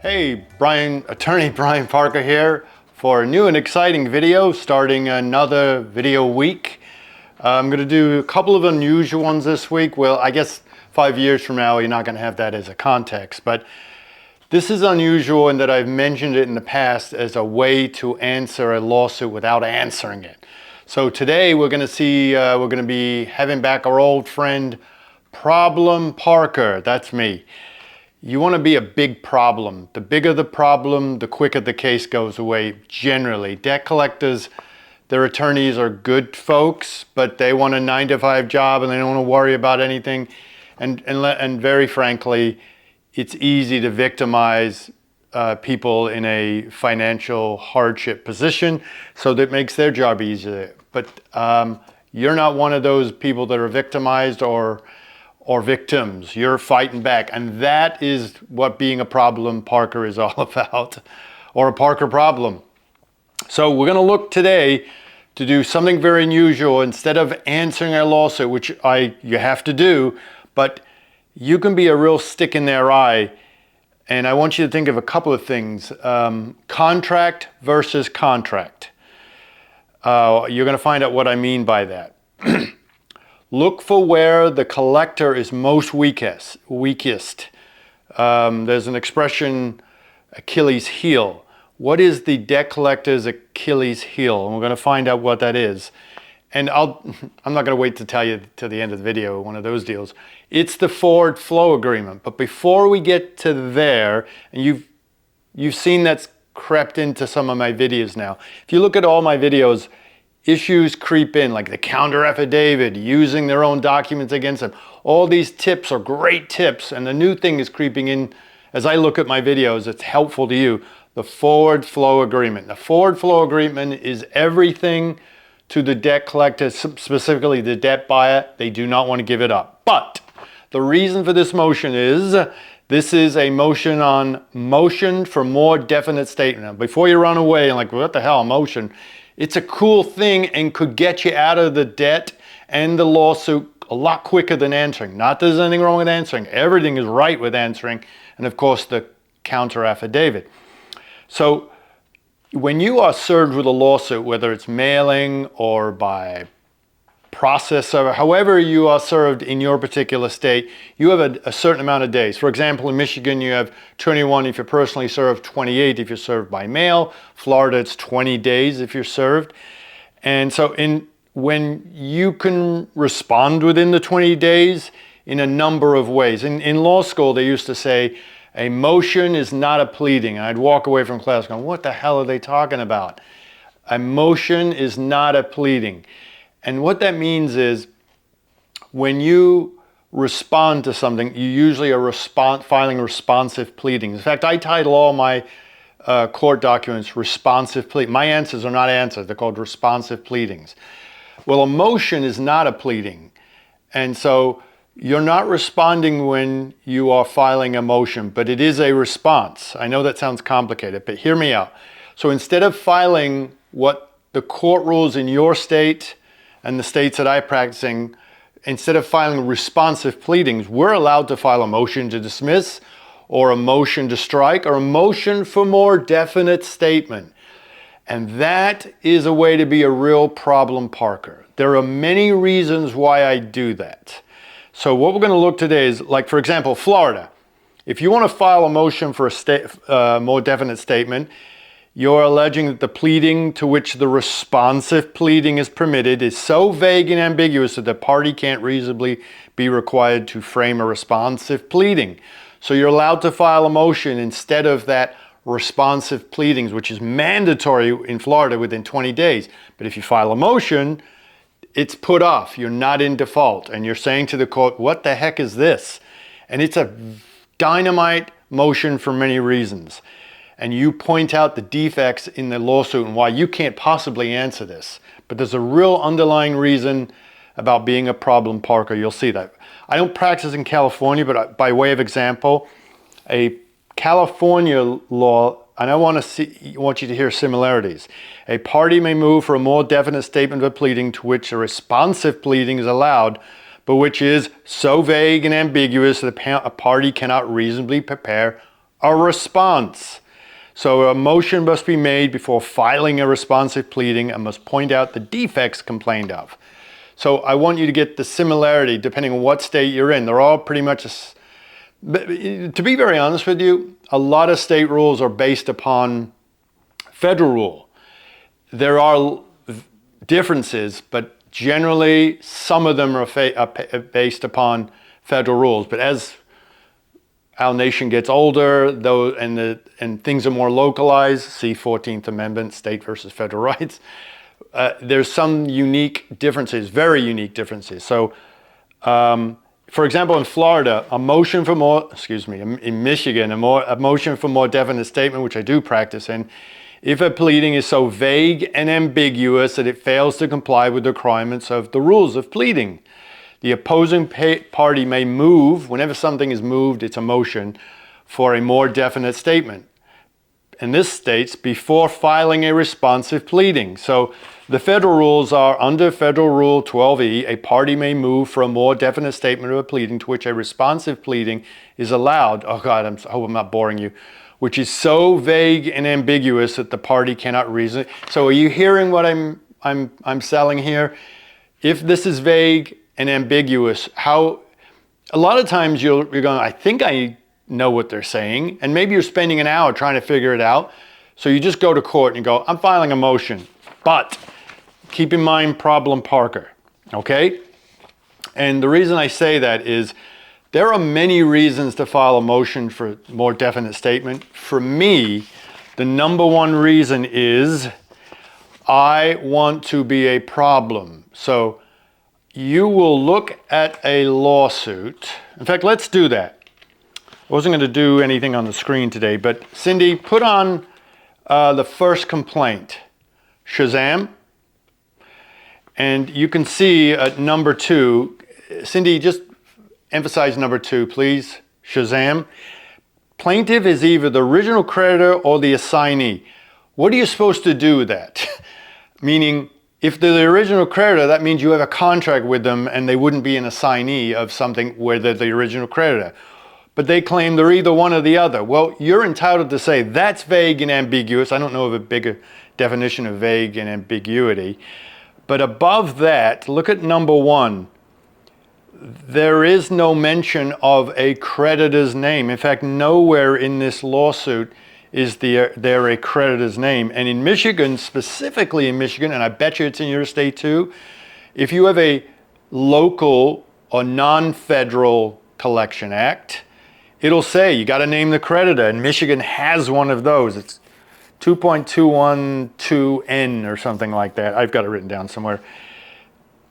Hey, Attorney Brian Parker here for a new and exciting video, starting another video week. I'm going to do a couple of unusual ones this week. Well, I guess 5 years from now, you're not going to have that as a context, but this is unusual in that I've mentioned it in the past as a way to answer a lawsuit without answering it. So today we're going to be having back our old friend, Problem Parker. That's me. You want to be a big problem. The bigger the problem, the quicker the case goes away, generally. Debt collectors, their attorneys are good folks, but they want a 9-to-5 job and they don't want to worry about anything. And very frankly, it's easy to victimize people in a financial hardship position, so that makes their job easier. But you're not one of those people that are victimized or victims. You're fighting back, and that is what being a problem Parker is all about, or a Parker problem. So we're going to look today to do something very unusual. Instead of answering a lawsuit, which you have to do, but you can be a real stick in their eye. And I want you to think of a couple of things. Contract versus contract. You're going to find out what I mean by that. Look for where the collector is most weakest. There's an expression, Achilles heel. What is the debt collector's Achilles heel? And we're going to find out what that is. And I'm not going to wait to tell you till the end of the video, one of those deals. It's the forward flow agreement. But before we get to there, and you've seen that's crept into some of my videos now. If you look at all my videos, issues creep in, like the counter affidavit, using their own documents against them. All these tips are great tips, and the new thing is creeping in. As I look at my videos, it's helpful to you. The forward flow agreement. The forward flow agreement is everything to the debt collector, specifically the debt buyer. They do not want to give it up. But the reason for this motion is, this is a motion for more definite statement. Now, before you run away and like, what the hell, a motion? It's a cool thing and could get you out of the debt and the lawsuit a lot quicker than answering. Not that there's anything wrong with answering. Everything is right with answering. And of course, the counter affidavit. So when you are served with a lawsuit, whether it's mailing or by process server, however you are served in your particular state, you have a certain amount of days. For example, in Michigan, you have 21 if you're personally served, 28 if you're served by mail. Florida, it's 20 days if you're served. And so when you can respond within the 20 days in a number of ways. In law school, they used to say, a motion is not a pleading. And I'd walk away from class going, what the hell are they talking about? A motion is not a pleading. And what that means is, when you respond to something, you usually are filing responsive pleadings. In fact, I title all my court documents responsive pleadings. My answers are not answers, they're called responsive pleadings. Well, a motion is not a pleading. And so you're not responding when you are filing a motion, but it is a response. I know that sounds complicated, but hear me out. So instead of filing what the court rules in your state and the states that I'm practicing, instead of filing responsive pleadings, we're allowed to file a motion to dismiss or a motion to strike or a motion for more definite statement. And that is a way to be a real problem Parker. There are many reasons why I do that. So what we're going to look today is, like, for example, Florida. If you want to file a motion for a more definite statement, you're alleging that the pleading to which the responsive pleading is permitted is so vague and ambiguous that the party can't reasonably be required to frame a responsive pleading. So you're allowed to file a motion instead of that responsive pleadings, which is mandatory in Florida within 20 days. But if you file a motion, it's put off. You're not in default. And you're saying to the court, what the heck is this? And it's a dynamite motion for many reasons. And you point out the defects in the lawsuit and why you can't possibly answer this. But there's a real underlying reason about being a problem Parker. You'll see that. I don't practice in California, but by way of example, a California law, and I want you to hear similarities. A party may move for a more definite statement of a pleading to which a responsive pleading is allowed, but which is so vague and ambiguous that a party cannot reasonably prepare A response. So a motion must be made before filing a responsive pleading and must point out the defects complained of. So I want you to get the similarity depending on what state you're in. They're all pretty much, to be very honest with you, a lot of state rules are based upon federal rule. There are differences, but generally some of them are based upon federal rules. But as our nation gets older, though, and things are more localized, see 14th Amendment, state versus federal rights, there's some unique differences, very unique differences. So, for example, in Florida, in Michigan, a motion for more definite statement, which I do practice in, if a pleading is so vague and ambiguous that it fails to comply with the requirements of the rules of pleading. The opposing party may move, whenever something is moved, it's a motion, for a more definite statement. And this states, before filing a responsive pleading. So the federal rules are, under Federal Rule 12E, a party may move for a more definite statement of a pleading to which a responsive pleading is allowed. Oh God, I hope I'm not boring you. Which is so vague and ambiguous that the party cannot reason. So are you hearing what I'm selling here? If this is vague and ambiguous, how a lot of times you're going, I think I know what they're saying, and maybe you're spending an hour trying to figure it out. So you just go to court and you go, I'm filing a motion, but keep in mind problem Parker, okay? And the reason I say that is there are many reasons to file a motion for a more definite statement. For me, the number one reason is I want to be a problem. So you will look at a lawsuit. In fact, let's do that. I wasn't going to do anything on the screen today, but Cindy, put on the first complaint. Shazam. And you can see at number 2, Cindy, just emphasize number 2, please. Shazam. Plaintiff is either the original creditor or the assignee. What are you supposed to do with that? Meaning, if they're the original creditor, that means you have a contract with them and they wouldn't be an assignee of something where they're the original creditor. But they claim they're either one or the other. Well, you're entitled to say that's vague and ambiguous. I don't know of a bigger definition of vague and ambiguity. But above that, look at number 1. There is no mention of a creditor's name. In fact, nowhere in this lawsuit is there a creditor's name. And in Michigan, specifically in Michigan, and I bet you it's in your state too, if you have a local or non-federal collection act, it'll say you got to name the creditor. And Michigan has one of those. It's 2.212N or something like that. I've got it written down somewhere.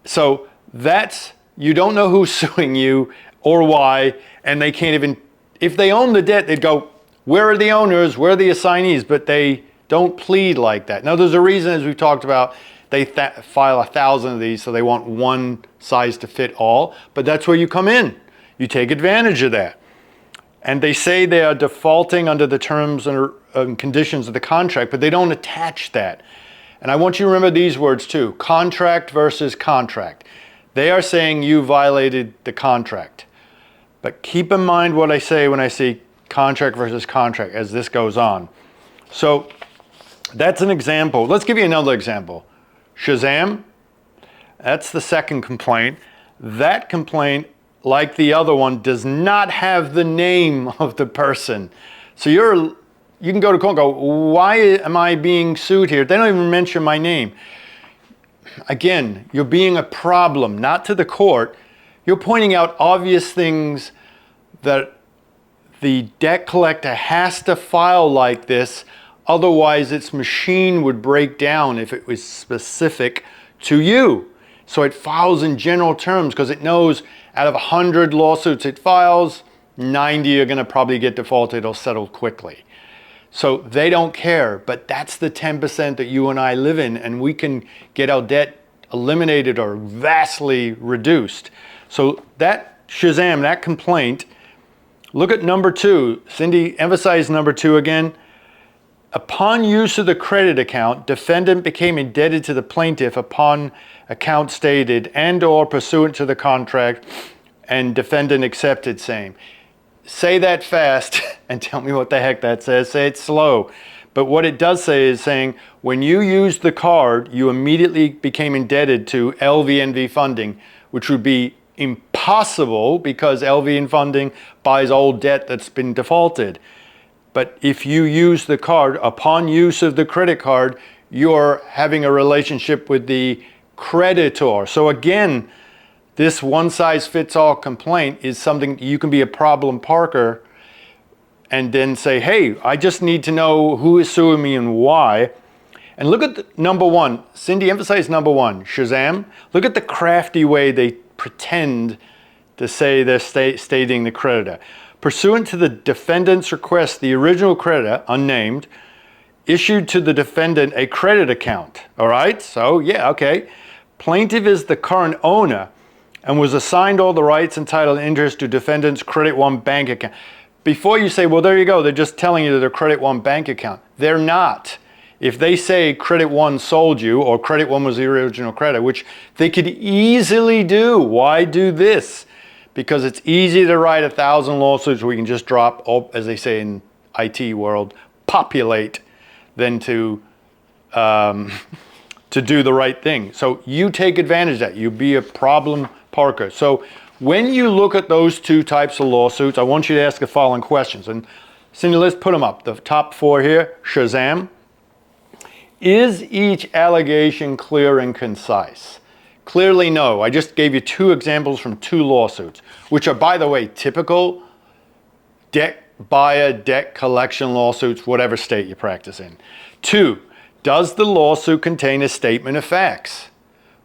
So that's, you don't know who's suing you or why, and they can't even, if they own the debt, they'd go, where are the owners, where are the assignees? But they don't plead like that. Now there's a reason, as we've talked about, they file 1,000 of these, so they want one size to fit all, but that's where you come in. You take advantage of that. And they say they are defaulting under the terms and conditions of the contract, but they don't attach that. And I want you to remember these words too, contract versus contract. They are saying you violated the contract. But keep in mind what I say when I say contract versus contract as this goes on. So that's an example. Let's give you another example. Shazam, that's the second complaint. That complaint, like the other one, does not have the name of the person. So you can go to court and go, why am I being sued here? They don't even mention my name. Again, you're being a problem, not to the court. You're pointing out obvious things that the debt collector has to file like this, otherwise its machine would break down if it was specific to you. So it files in general terms because it knows out of 100 lawsuits it files, 90 are going to probably get defaulted or settled quickly. So they don't care, but that's the 10% that you and I live in, and we can get our debt eliminated or vastly reduced. So that Shazam, that complaint, look at number 2. Cindy, emphasize number 2 again. Upon use of the credit account, defendant became indebted to the plaintiff upon account stated and or pursuant to the contract, and defendant accepted same. say that fast and tell me what the heck that says. Say it slow. But what it does say is saying, when you used the card, you immediately became indebted to LVNV funding, which would be impossible because LVN funding buys old debt that's been defaulted. But if you use the card, upon use of the credit card, you're having a relationship with the creditor. So again, this one-size-fits-all complaint is something you can be a problem parker and then say, hey, I just need to know who is suing me and why. And look at the, number one. Cindy, emphasize number one, Shazam. Look at the crafty way they pretend to say they're stating the creditor. Pursuant to the defendant's request, the original creditor, unnamed, issued to the defendant a credit account. All right, so yeah, okay. Plaintiff is the current owner and was assigned all the rights and title and interest to defendant's Credit One bank account. Before you say, well, there you go, they're just telling you that they're Credit One bank account. They're not. If they say Credit One sold you or Credit One was the original creditor, which they could easily do. Why do this? Because it's easy to write 1,000 lawsuits where we can just drop, as they say in IT world, populate, than to do the right thing. So you take advantage of that. You be a problem parker. So when you look at those two types of lawsuits, I want you to ask the following questions. And Cindy, let's put them up. The top four here, Shazam. Is each allegation clear and concise? Clearly no. I just gave you two examples from two lawsuits, which are, by the way, typical debt buyer, debt collection lawsuits, whatever state you practice in. Two, does the lawsuit contain a statement of facts?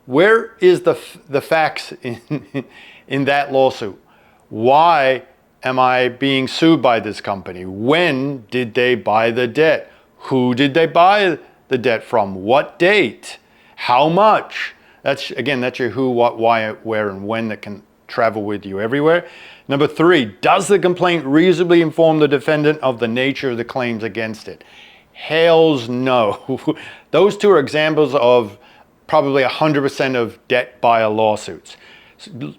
Where is the facts in that lawsuit? Why am I being sued by this company? When did they buy the debt? Who did they buy the debt from? What date? How much? That's, again, that's your who, what, why, where, and when that can travel with you everywhere. Number three, does the complaint reasonably inform the defendant of the nature of the claims against it? Hells no. Those two are examples of probably 100% of debt buyer lawsuits.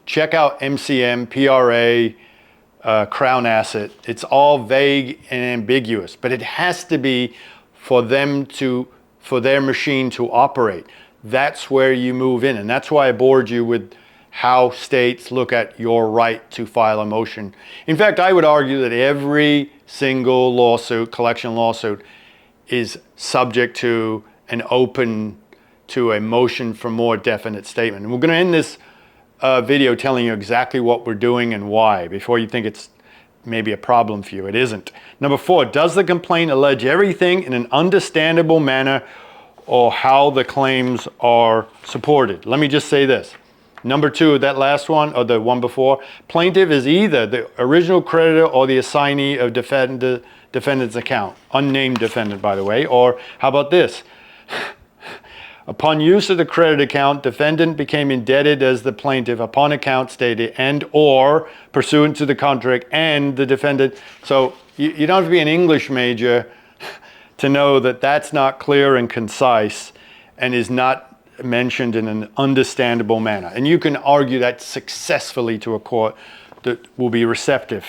Check out MCM, PRA, Crown Asset. It's all vague and ambiguous, but it has to be for them to, for their machine to operate. That's where you move in, and that's why I bored you with how states look at your right to file a motion. In fact, I would argue that every single lawsuit, collection lawsuit, is subject to an open to a motion for more definite statement. And we're going to end this video telling you exactly what we're doing and why, before you think it's maybe a problem for you. It isn't. Number four, does the complaint allege everything in an understandable manner or how the claims are supported? Let me just say this. Number two, that last one, or the one before, plaintiff is either the original creditor or the assignee of defendant's account. Unnamed defendant, by the way. Or how about this? Upon use of the credit account, defendant became indebted as the plaintiff upon account stated and or pursuant to the contract and the defendant. So you don't have to be an English major to know that that's not clear and concise and is not mentioned in an understandable manner. And you can argue that successfully to a court that will be receptive.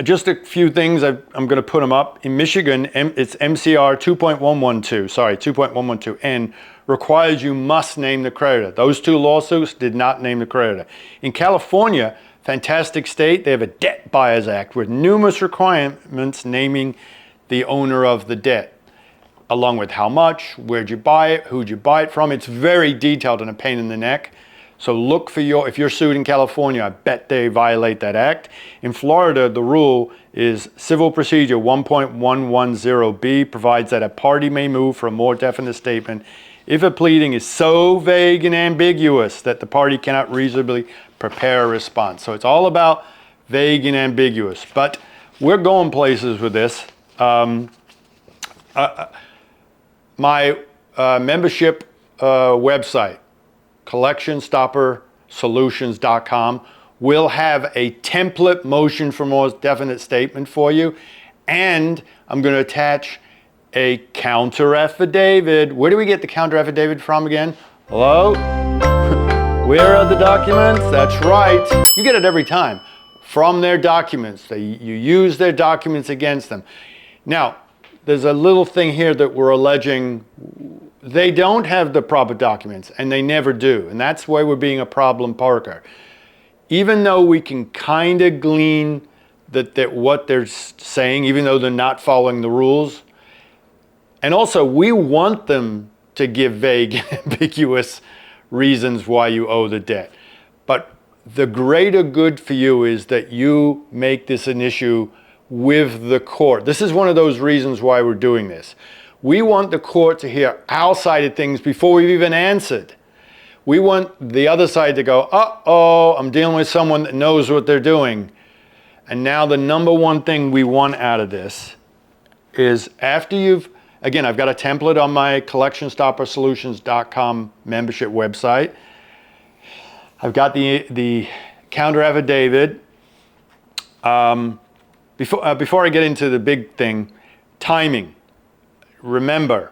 Just a few things, I'm going to put them up. In Michigan, it's MCR 2.112, requires you must name the creditor. Those two lawsuits did not name the creditor. In California, fantastic state, they have a Debt Buyers Act with numerous requirements naming the owner of the debt, along with how much, where'd you buy it, who'd you buy it from. It's very detailed and a pain in the neck. So look for if you're sued in California, I bet they violate that act. In Florida, the rule is Civil Procedure 1.110B provides that a party may move for a more definite statement if a pleading is so vague and ambiguous that the party cannot reasonably prepare a response. So it's all about vague and ambiguous, but we're going places with this. My membership website, collectionstoppersolutions.com, will have a template motion for more definite statement for you, and I'm going to attach a counter affidavit. Where do we get the counter affidavit from again? Hello? Where are the documents? That's right. You get it every time. from their documents. You use their documents against them. Now, there's a little thing here that we're alleging they don't have the proper documents, and they never do. And that's why we're being a problem parker. Even though we can kind of glean that what they're saying, even though they're not following the rules. And also, we want them to give vague and ambiguous reasons why you owe the debt. But the greater good for you is that you make this an issue with the court. This is one of those reasons why we're doing this. We want the court to hear our side of things before we've even answered. We want the other side to go, uh-oh, I'm dealing with someone that knows what they're doing. And now the number one thing we want out of this is after you've, again, I've got a template on my collectionstoppersolutions.com membership website. I've got the counter affidavit. Before I get into the big thing, timing. Remember,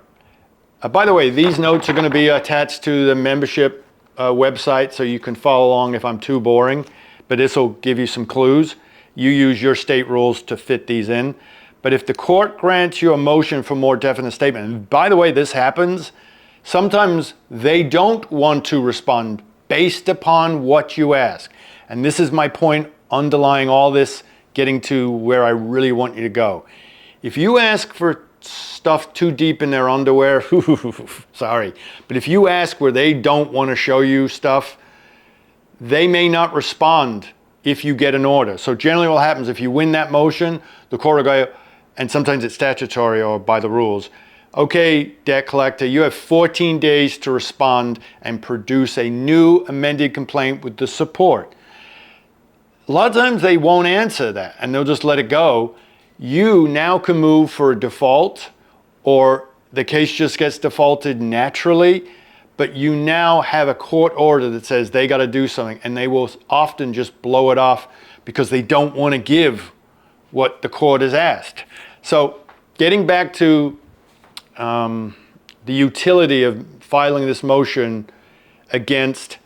by the way, these notes are going to be attached to the membership website, so you can follow along if I'm too boring, but this will give you some clues. You use your state rules to fit these in. But if the court grants you a motion for more definite statement, and by the way, this happens, sometimes they don't want to respond based upon what you ask. And this is my point underlying all this, getting to where I really want you to go. If you ask for stuff too deep in their underwear, sorry, but if you ask where they don't want to show you stuff, they may not respond if you get an order. So generally what happens, if you win that motion, the court will go, and sometimes it's statutory or by the rules, okay, debt collector, you have 14 days to respond and produce a new amended complaint with the support. A lot of times they won't answer that and they'll just let it go. You now can move for a default, or the case just gets defaulted naturally, but you now have a court order that says they got to do something, and they will often just blow it off because they don't want to give what the court has asked. So getting back to the utility of filing this motion against,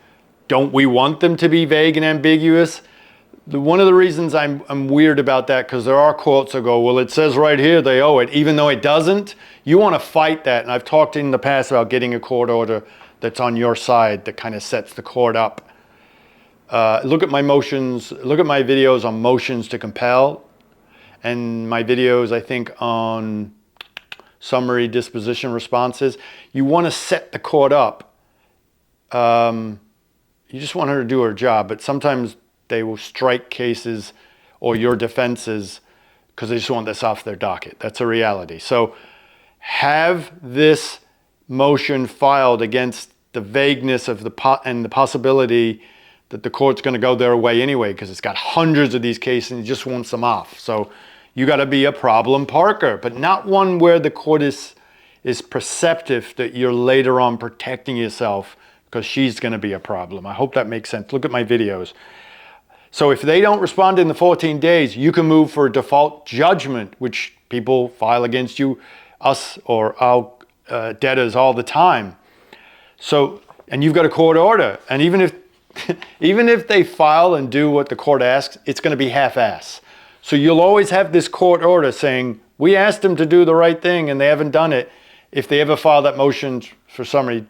don't we want them to be vague and ambiguous? One of the reasons I'm weird about that, because there are courts that go, well, it says right here they owe it, even though it doesn't. You want to fight that, and I've talked in the past about getting a court order that's on your side that kind of sets the court up. Look at my motions, look at my videos on motions to compel, and my videos, I think, on summary disposition responses. You want to set the court up. You just want her to do her job, but sometimes they will strike cases or your defenses because they just want this off their docket. That's a reality. So have this motion filed against the vagueness of the possibility that the court's going to go their way anyway, because it's got hundreds of these cases and it just wants them off. So you got to be a problem parker, but not one where the court is perceptive that you're later on protecting yourself because she's going to be a problem. I hope that makes sense. Look at my videos. So if they don't respond in the 14 days, you can move for a default judgment, which people file against you, us or our debtors all the time. So, and you've got a court order, and even if they file and do what the court asks, it's going to be half-ass. So you'll always have this court order saying, we asked them to do the right thing and they haven't done it. If they ever file that motion for summary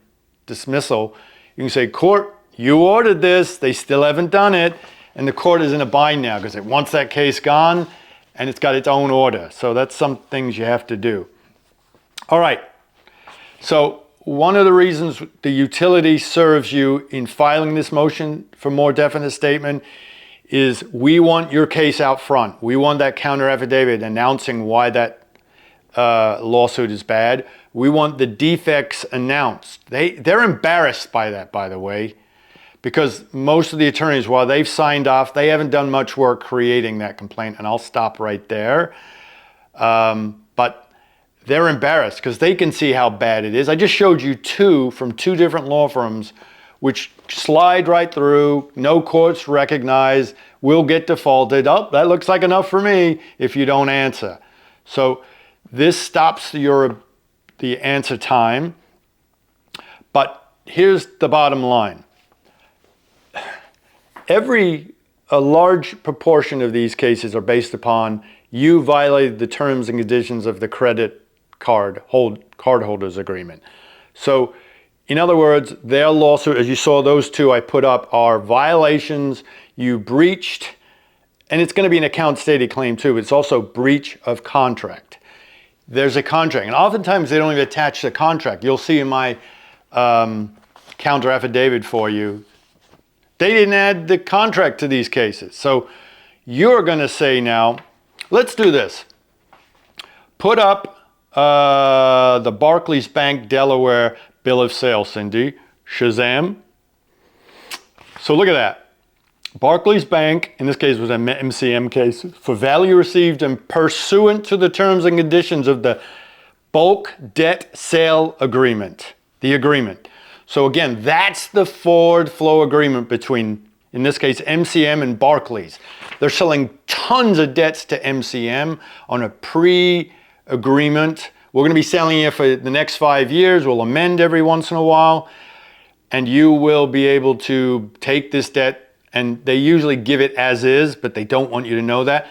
dismissal, you can say, court, you ordered this, they still haven't done it. And the court is in a bind now because it wants that case gone and it's got its own order. So that's some things you have to do. All right. So one of the reasons the utility serves you in filing this motion for more definite statement is we want your case out front. We want that counter affidavit announcing why that lawsuit is bad. We want the defects announced. They're embarrassed by that, by the way, because most of the attorneys, while they've signed off, they haven't done much work creating that complaint, and I'll stop right there. But they're embarrassed because they can see how bad it is. I just showed you two from two different law firms which slide right through, no courts recognize, will get defaulted. Oh, that looks like enough for me if you don't answer. So this stops the answer time. But here's the bottom line. Every a large proportion of these cases are based upon you violated the terms and conditions of the credit cardholder's agreement. So, in other words, their lawsuit, as you saw, those two I put up are violations you breached, and it's going to be an account stated claim too. It's also breach of contract. There's a contract, and oftentimes they don't even attach the contract. You'll see in my counter affidavit for you, they didn't add the contract to these cases. So you're going to say now, let's do this. Put up the Barclays Bank Delaware bill of sale, Cindy. Shazam. So look at that. Barclays Bank, in this case was an MCM case, for value received and pursuant to the terms and conditions of the bulk debt sale agreement, the agreement. So again, that's the forward flow agreement between, in this case, MCM and Barclays. They're selling tons of debts to MCM on a pre-agreement. We're going to be selling it for the next 5 years. We'll amend every once in a while, and you will be able to take this debt, and they usually give it as is, but they don't want you to know that.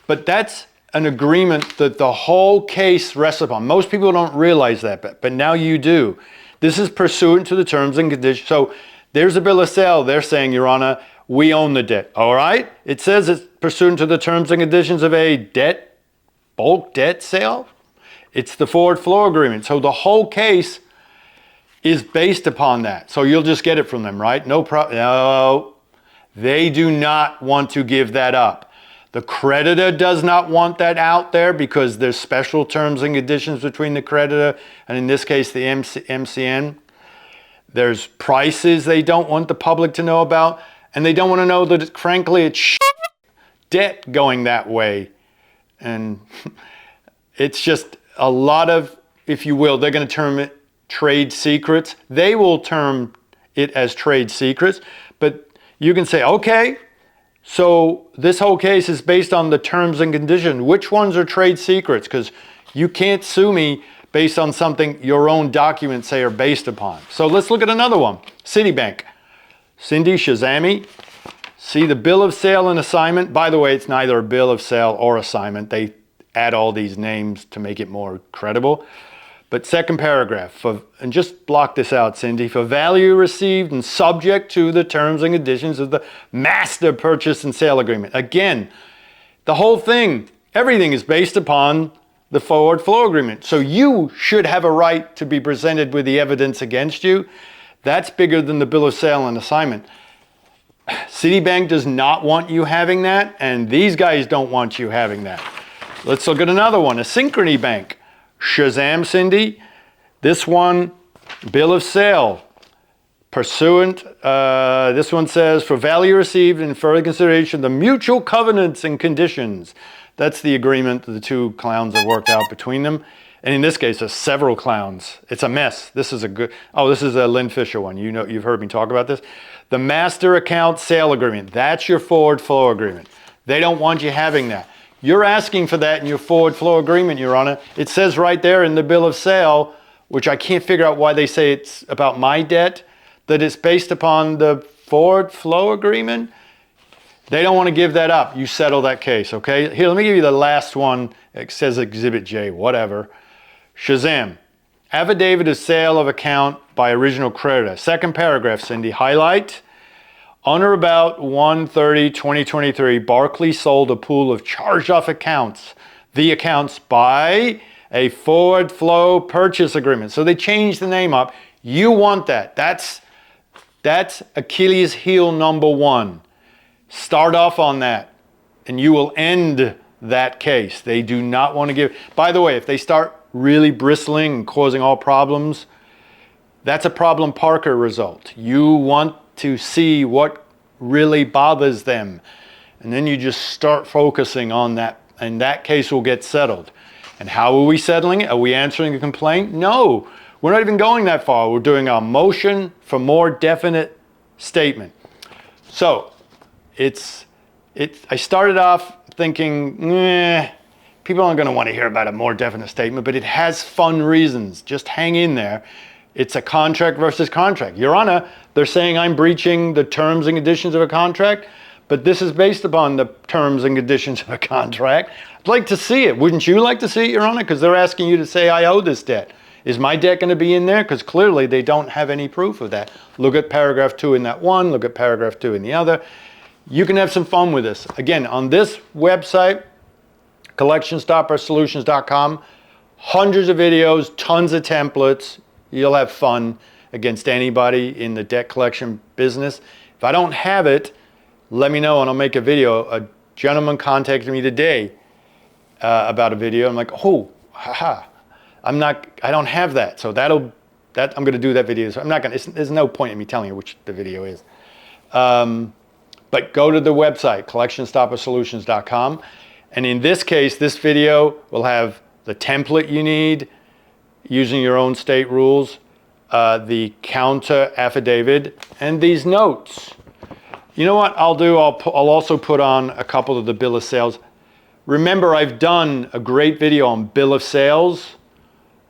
But that's an agreement that the whole case rests upon. Most people don't realize that, but now you do. This is pursuant to the terms and conditions. So there's a bill of sale. They're saying, Your Honor, we own the debt. All right? It says it's pursuant to the terms and conditions of a bulk debt sale. It's the forward flow agreement. So the whole case is based upon that. So you'll just get it from them, right? No problem. No. They do not want to give that up. The creditor does not want that out there because there's special terms and conditions between the creditor and, in this case, the MCN. There's prices they don't want the public to know about, and they don't want to know that, frankly, it's debt going that way. And it's just a lot of, if you will, they're going to term it trade secrets. They will term it as trade secrets, but you can say, okay, so this whole case is based on the terms and conditions. Which ones are trade secrets? Because you can't sue me based on something your own documents say are based upon. So let's look at another one. Citibank. Cindy Shazami. See the bill of sale and assignment. By the way, it's neither a bill of sale or assignment. They add all these names to make it more credible. But second paragraph, and just block this out, Cindy, for value received and subject to the terms and conditions of the master purchase and sale agreement. Again, the whole thing, everything is based upon the forward flow agreement. So you should have a right to be presented with the evidence against you. That's bigger than the bill of sale and assignment. Citibank does not want you having that, and these guys don't want you having that. Let's look at another one, a Synchrony Bank. Shazam, Cindy. This one, bill of sale. Pursuant, this one says, for value received and further consideration, the mutual covenants and conditions. That's the agreement that the two clowns have worked out between them. And in this case, there's several clowns. It's a mess. This is a good, this is a Lynn Fisher one. You know, you've heard me talk about this. The master account sale agreement. That's your forward flow agreement. They don't want you having that. You're asking for that in your forward flow agreement, Your Honor. It says right there in the bill of sale, which I can't figure out why they say it's about my debt, that it's based upon the forward flow agreement. They don't want to give that up. You settle that case, okay? Here, let me give you the last one. It says Exhibit J, whatever. Shazam. Affidavit of sale of account by original creditor. Second paragraph, Cindy. Highlight. On or about 1/30/2023, Barclays sold a pool of charged-off accounts, the accounts, by a forward flow purchase agreement. So they changed the name up. You want that. That's Achilles heel number one. Start off on that, and you will end that case. They do not want to give. By the way, if they start really bristling and causing all problems, that's a problem Parker result. You want to see what really bothers them, and then you just start focusing on that, and that case will get settled. And how are we settling it? Are we answering a complaint? No, we're not even going that far. We're doing a motion for more definite statement. So I started off thinking, people aren't going to want to hear about a more definite statement, but it has fun reasons. Just hang in there. It's a contract versus contract. Your Honor, they're saying I'm breaching the terms and conditions of a contract, but this is based upon the terms and conditions of a contract. I'd like to see it. Wouldn't you like to see it, Your Honor? Because they're asking you to say, I owe this debt. Is my debt going to be in there? Because clearly they don't have any proof of that. Look at paragraph 2 in that one, look at paragraph 2 in the other. You can have some fun with this. Again, on this website, collectionstoppersolutions.com, hundreds of videos, tons of templates. You'll have fun against anybody in the debt collection business. If I don't have it, let me know and I'll make a video. A gentleman contacted me today about a video. I'm like, oh, haha. I don't have that. So I'm going to do that video. So I'm not going to, there's no point in me telling you which the video is. But go to the website, collectionstoppersolutions.com. And in this case, this video will have the template you need using your own state rules, the counter affidavit, and these notes. You know what I'll do? I'll also put on a couple of the bill of sales. Remember, I've done a great video on bill of sales,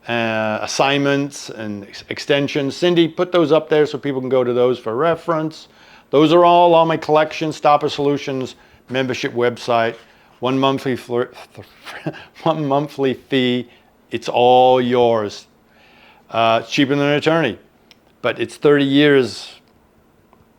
assignments and extensions. Cindy, put those up there so people can go to those for reference. Those are all on my Collection Stopper Solutions membership website. One monthly fee. It's all yours. It's cheaper than an attorney, but it's 30 years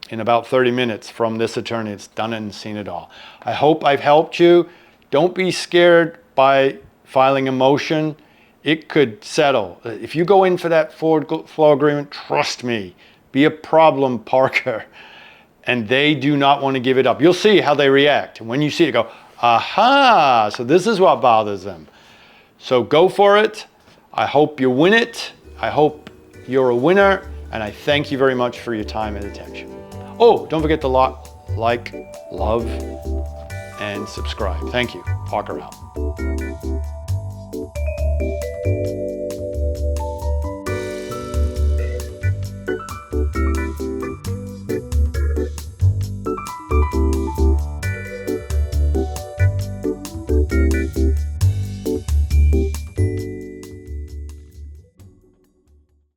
in about 30 minutes from this attorney. It's done it and seen it all. I hope I've helped you. Don't be scared by filing a motion. It could settle. If you go in for that forward flow agreement, trust me, be a problem parker. And they do not want to give it up. You'll see how they react. And when you see it, go, aha, so this is what bothers them. So go for it. I hope you win it. I hope you're a winner. And I thank you very much for your time and attention. Oh, don't forget to like, love, and subscribe. Thank you. Parker out.